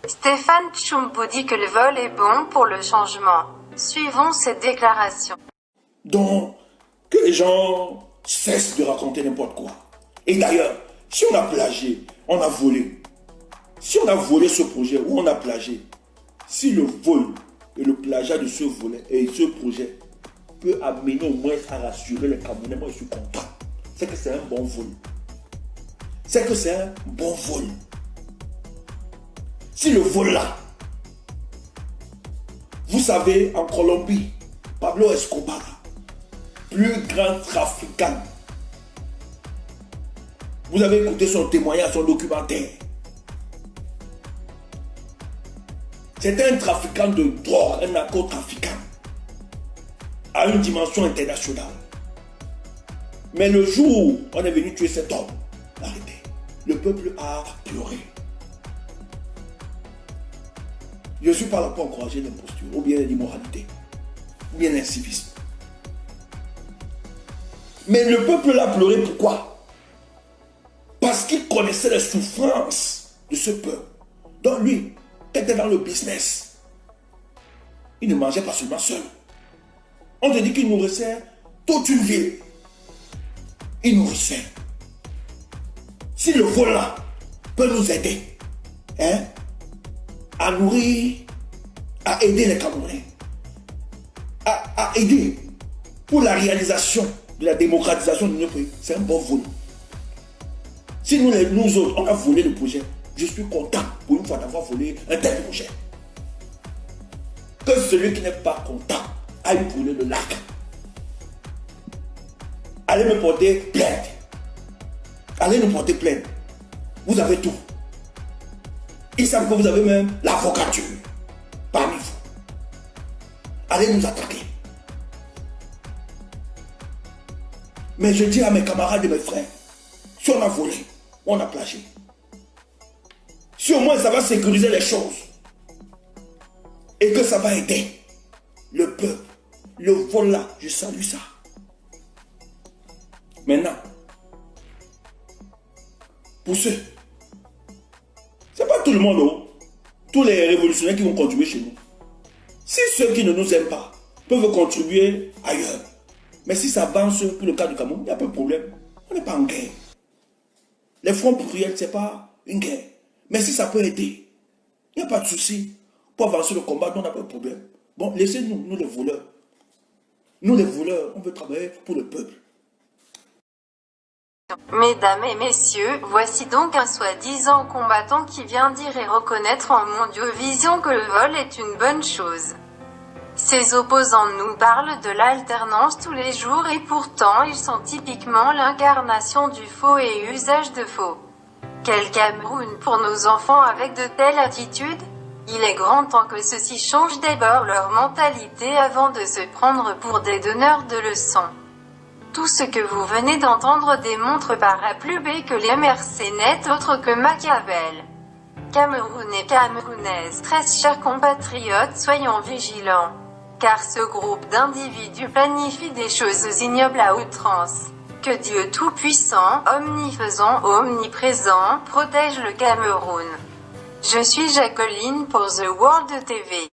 Stéphane Tchoumbou dit que le vol est bon pour le changement. Suivons cette déclaration. Donc, que les gens cessent de raconter n'importe quoi. Et d'ailleurs, si on a plagié, on a volé. Si on a volé ce projet ou on a plagié, si le vol et le plagiat de ce volet et ce projet peut amener au moins à rassurer les Camerounais, moi je suis content. C'est que c'est un bon vol. C'est que c'est un bon vol. Si le vol là, vous savez, en Colombie, Pablo Escobar, plus grand trafiquant. Vous avez écouté son témoignage, son documentaire. C'était un trafiquant de drogue, un narcotrafiquant, à une dimension internationale. Mais le jour où on est venu tuer cet homme, arrêtez, le peuple a pleuré. Je ne suis pas là pour encourager l'imposture, ou bien l'immoralité, ou bien l'incivisme. Mais le peuple a pleuré, pourquoi? Parce qu'il connaissait les souffrances de ce peuple. Donc lui, il était dans le business. Il ne mangeait pas seulement seul. On te dit qu'il nourrissait toute une ville. Il nourrissait. Si le vol là peut nous aider, à nourrir, à aider les Camerounais, à aider pour la réalisation de la démocratisation de notre pays, c'est un bon vol. Si nous autres, on a volé le projet, je suis content pour une fois d'avoir volé un tel projet. Que celui qui n'est pas content aille brûler le lac. Allez me porter plainte. Allez nous porter plainte. Vous avez tout. Ils savent que vous avez même l'avocature parmi vous. Allez nous attaquer. Mais je dis à mes camarades et mes frères, si on a volé, on a plagié. Si au moins ça va sécuriser les choses et que ça va aider le peuple, le vol là, je salue ça. Maintenant, pour ceux, c'est pas tout le monde, oh, tous les révolutionnaires qui vont contribuer chez nous. Si ceux qui ne nous aiment pas peuvent contribuer ailleurs, mais si ça avance pour le cas du Cameroun, il n'y a pas de problème. On n'est pas en guerre. Les fronts pluriels, ce n'est pas une guerre. Mais si ça peut aider, il n'y a pas de souci. Pour avancer le combat, on n'a pas de problème. Bon, laissez-nous, nous les voleurs. Nous les voleurs, on veut travailler pour le peuple. Mesdames et messieurs, voici donc un soi-disant combattant qui vient dire et reconnaître en Mondiovision que le vol est une bonne chose. Ses opposants nous parlent de l'alternance tous les jours et pourtant ils sont typiquement l'incarnation du faux et usage de faux. Quel Cameroun pour nos enfants avec de telles attitudes? Il est grand temps que ceux-ci changent d'abord leur mentalité avant de se prendre pour des donneurs de leçons. Tout ce que vous venez d'entendre démontre par A plus B que les MRC n'est autre que Machiavel. Camerounais, Camerounaises, très chers compatriotes, soyons vigilants. Car ce groupe d'individus planifie des choses ignobles à outrance. Que Dieu Tout-Puissant, Omnifaisant, Omniprésent, protège le Cameroun. Je suis Jacqueline pour The World TV.